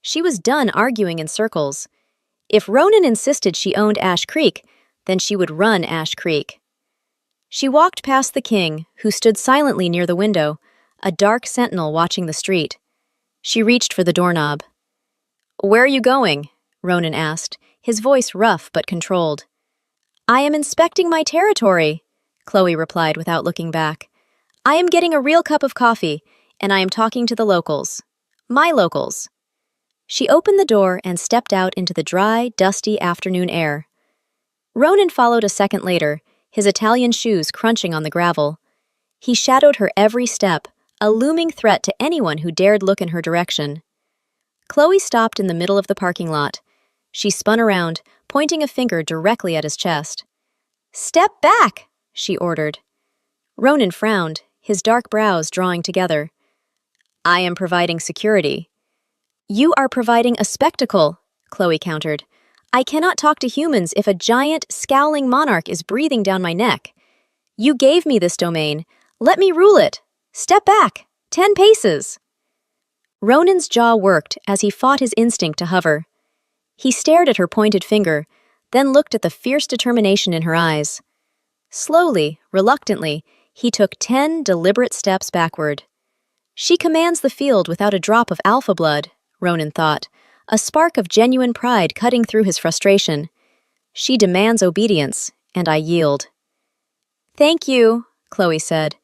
She was done arguing in circles. If Ronan insisted she owned Ash Creek, then she would run Ash Creek. She walked past the king, who stood silently near the window, a dark sentinel watching the street. She reached for the doorknob. Where are you going? Ronan asked, his voice rough but controlled. I am inspecting my territory, Chloe replied without looking back. I am getting a real cup of coffee, and I am talking to the locals. My locals. She opened the door and stepped out into the dry, dusty afternoon air. Ronan followed a second later, his Italian shoes crunching on the gravel. He shadowed her every step, a looming threat to anyone who dared look in her direction. Chloe stopped in the middle of the parking lot. She spun around, pointing a finger directly at his chest. Step back, she ordered. Ronan frowned, his dark brows drawing together. I am providing security. You are providing a spectacle, Chloe countered. I cannot talk to humans if a giant, scowling monarch is breathing down my neck. You gave me this domain. Let me rule it. Step back. 10 paces. Ronan's jaw worked as he fought his instinct to hover. He stared at her pointed finger, then looked at the fierce determination in her eyes. Slowly, reluctantly, he took 10 deliberate steps backward. She commands the field without a drop of alpha blood, Ronan thought, a spark of genuine pride cutting through his frustration. She demands obedience, and I yield. Thank you, Chloe said.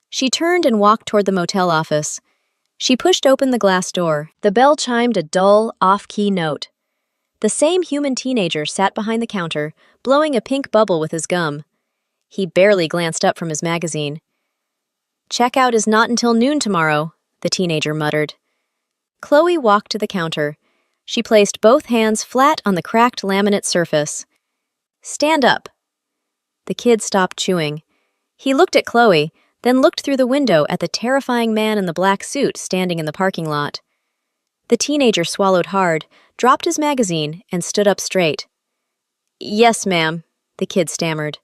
She turned and walked toward the motel office. She pushed open the glass door. The bell chimed a dull, off-key note. The same human teenager sat behind the counter, blowing a pink bubble with his gum. He barely glanced up from his magazine. Checkout is not until noon tomorrow, the teenager muttered. Chloe walked to the counter. She placed both hands flat on the cracked laminate surface. Stand up. The kid stopped chewing. He looked at Chloe, then looked through the window at the terrifying man in the black suit standing in the parking lot. The teenager swallowed hard, dropped his magazine, and stood up straight. Yes, ma'am, the kid stammered.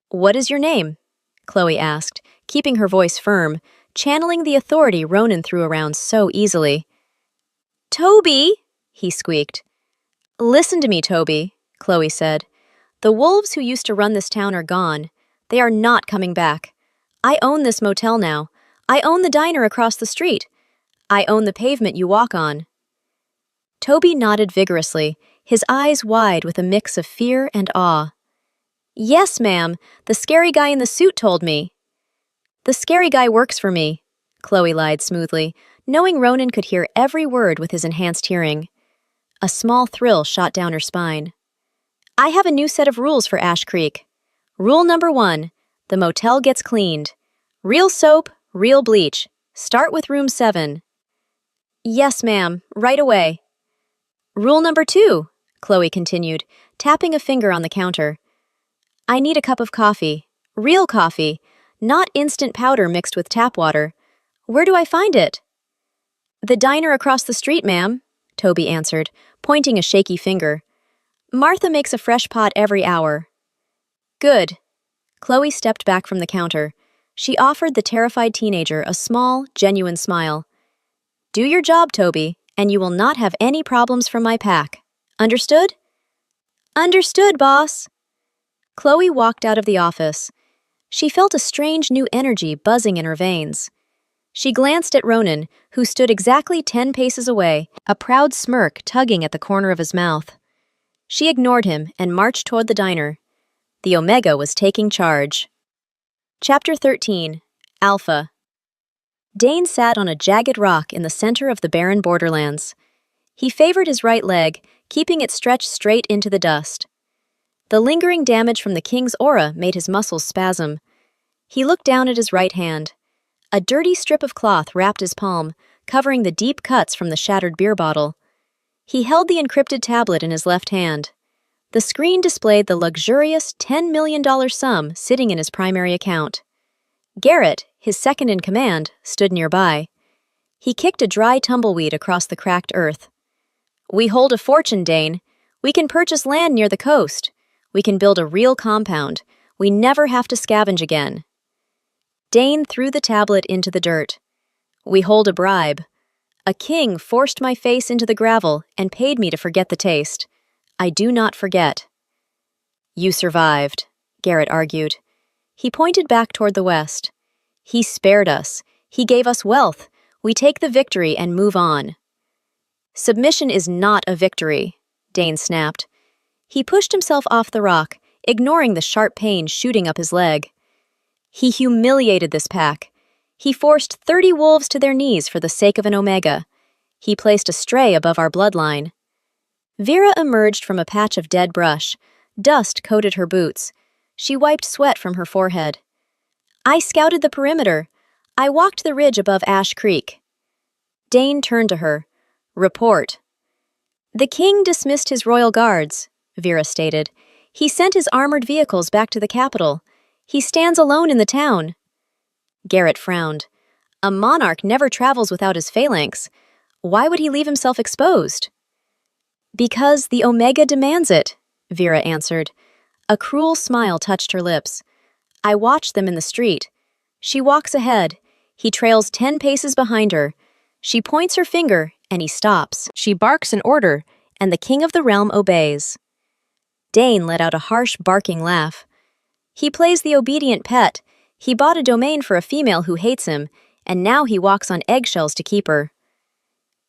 What is your name? Chloe asked, keeping her voice firm, channeling the authority Ronan threw around so easily. Toby, he squeaked. Listen to me, Toby, Chloe said. The wolves who used to run this town are gone. They are not coming back. I own this motel now. I own the diner across the street. I own the pavement you walk on. Toby nodded vigorously, his eyes wide with a mix of fear and awe. Yes, ma'am, the scary guy in the suit told me. The scary guy works for me, Chloe lied smoothly, knowing Ronan could hear every word with his enhanced hearing. A small thrill shot down her spine. I have a new set of rules for Ash Creek. Rule number 1, the motel gets cleaned. Real soap, real bleach. Start with room 7. Yes, ma'am, right away. Rule number 2, Chloe continued, tapping a finger on the counter. I need a cup of coffee. Real coffee, not instant powder mixed with tap water. Where do I find it? The diner across the street, ma'am, Toby answered, pointing a shaky finger. Martha makes a fresh pot every hour. Good. Chloe stepped back from the counter. She offered the terrified teenager a small, genuine smile. Do your job, Toby, and you will not have any problems from my pack. Understood? Understood, boss. Chloe walked out of the office. She felt a strange new energy buzzing in her veins. She glanced at Ronan, who stood exactly 10 paces away, a proud smirk tugging at the corner of his mouth. She ignored him and marched toward the diner. The Omega was taking charge. Chapter 13. Alpha. Dane sat on a jagged rock in the center of the barren borderlands. He favored his right leg, keeping it stretched straight into the dust. The lingering damage from the king's aura made his muscles spasm. He looked down at his right hand. A dirty strip of cloth wrapped his palm, covering the deep cuts from the shattered beer bottle. He held the encrypted tablet in his left hand. The screen displayed the luxurious $10 million sum sitting in his primary account. Garrett, his second in command, stood nearby. He kicked a dry tumbleweed across the cracked earth. We hold a fortune, Dane. We can purchase land near the coast. We can build a real compound. We never have to scavenge again. Dane threw the tablet into the dirt. We hold a bribe. A king forced my face into the gravel and paid me to forget the taste. I do not forget. You survived, Garrett argued. He pointed back toward the west. He spared us. He gave us wealth. We take the victory and move on. Submission is not a victory, Dane snapped. He pushed himself off the rock, ignoring the sharp pain shooting up his leg. He humiliated this pack. He forced 30 wolves to their knees for the sake of an Omega. He placed a stray above our bloodline. Vera emerged from a patch of dead brush. Dust coated her boots. She wiped sweat from her forehead. I scouted the perimeter. I walked the ridge above Ash Creek. Dane turned to her. Report. The king dismissed his royal guards, Vera stated. He sent his armored vehicles back to the capital. He stands alone in the town. Garrett frowned. A monarch never travels without his phalanx. Why would he leave himself exposed? Because the Omega demands it, Vera answered. A cruel smile touched her lips. I watched them in the street. She walks ahead. He trails 10 paces behind her. She points her finger, and he stops. She barks an order, and the king of the realm obeys. Dane let out a harsh, barking laugh. He plays the obedient pet. He bought a domain for a female who hates him, and now he walks on eggshells to keep her.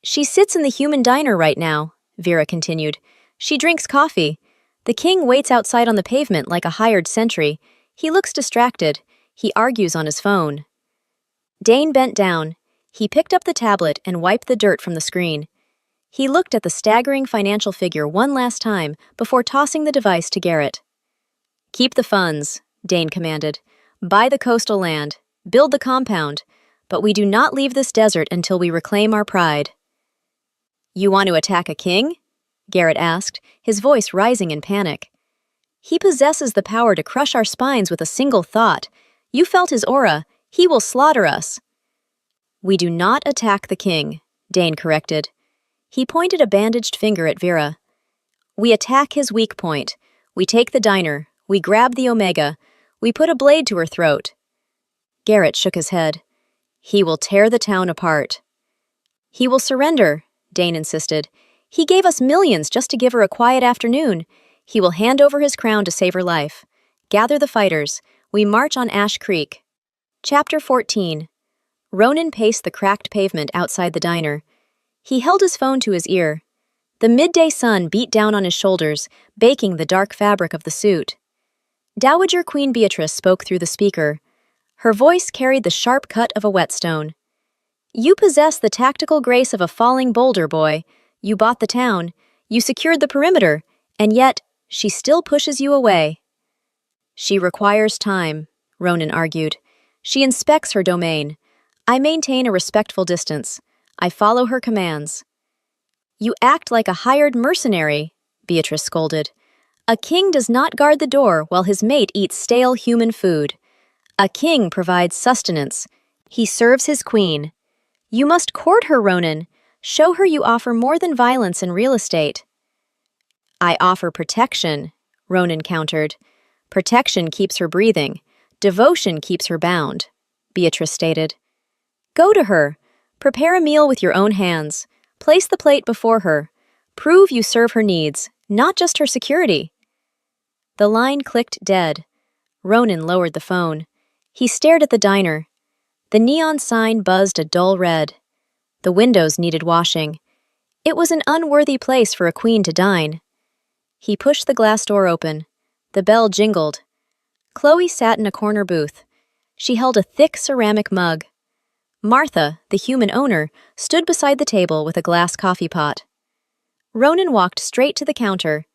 She sits in the human diner right now, Vera continued. She drinks coffee. The king waits outside on the pavement like a hired sentry. He looks distracted. He argues on his phone. Dane bent down. He picked up the tablet and wiped the dirt from the screen. He looked at the staggering financial figure one last time before tossing the device to Garrett. "Keep the funds," Dane commanded. "Buy the coastal land. Build the compound. But we do not leave this desert until we reclaim our pride." "You want to attack a king?" Garrett asked, his voice rising in panic. "He possesses the power to crush our spines with a single thought. You felt his aura. He will slaughter us." "We do not attack the king," Dane corrected. He pointed a bandaged finger at Vera. "We attack his weak point. We take the diner. We grab the Omega. We put a blade to her throat." Garrett shook his head. "He will tear the town apart." "He will surrender," Dane insisted. "He gave us millions just to give her a quiet afternoon. He will hand over his crown to save her life. Gather the fighters. We march on Ash Creek." Chapter 14. Ronan paced the cracked pavement outside the diner. He held his phone to his ear. The midday sun beat down on his shoulders, baking the dark fabric of the suit. Dowager Queen Beatrice spoke through the speaker. Her voice carried the sharp cut of a whetstone. "You possess the tactical grace of a falling boulder, boy. You bought the town. You secured the perimeter. And yet, she still pushes you away." "She requires time," Ronan argued. "She inspects her domain. I maintain a respectful distance. I follow her commands." "You act like a hired mercenary," Beatrice scolded. "A king does not guard the door while his mate eats stale human food. A king provides sustenance. He serves his queen. You must court her, Ronan. Show her you offer more than violence and real estate." "I offer protection," Ronan countered. "Protection keeps her breathing. Devotion keeps her bound," Beatrice stated. "Go to her. Prepare a meal with your own hands. Place the plate before her. Prove you serve her needs, not just her security." The line clicked dead. Ronan lowered the phone. He stared at the diner. The neon sign buzzed a dull red. The windows needed washing. It was an unworthy place for a queen to dine. He pushed the glass door open. The bell jingled. Chloe sat in a corner booth. She held a thick ceramic mug. Martha, the human owner, stood beside the table with a glass coffee pot. Ronan walked straight to the counter.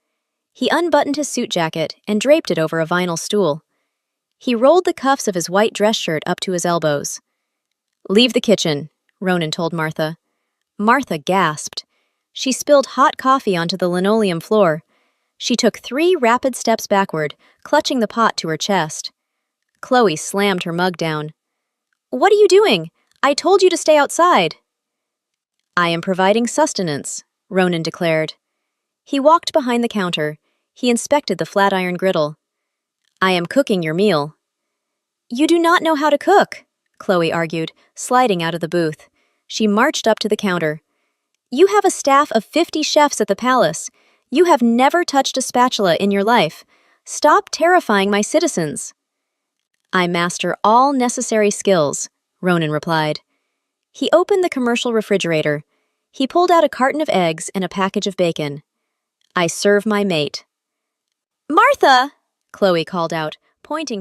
He unbuttoned his suit jacket and draped it over a vinyl stool. He rolled the cuffs of his white dress shirt up to his elbows. "Leave the kitchen," Ronan told Martha. Martha gasped. She spilled hot coffee onto the linoleum floor. She took 3 rapid steps backward, clutching the pot to her chest. Chloe slammed her mug down. "What are you doing? I told you to stay outside." "I am providing sustenance," Ronan declared. He walked behind the counter. He inspected the flat iron griddle. "I am cooking your meal." "You do not know how to cook," Chloe argued, sliding out of the booth. She marched up to the counter. "You have a staff of 50 chefs at the palace. You have never touched a spatula in your life. Stop terrifying my citizens." "I master all necessary skills," Ronan replied. He opened the commercial refrigerator. He pulled out a carton of eggs and a package of bacon. "I serve my mate." "Martha!" Chloe called out, pointing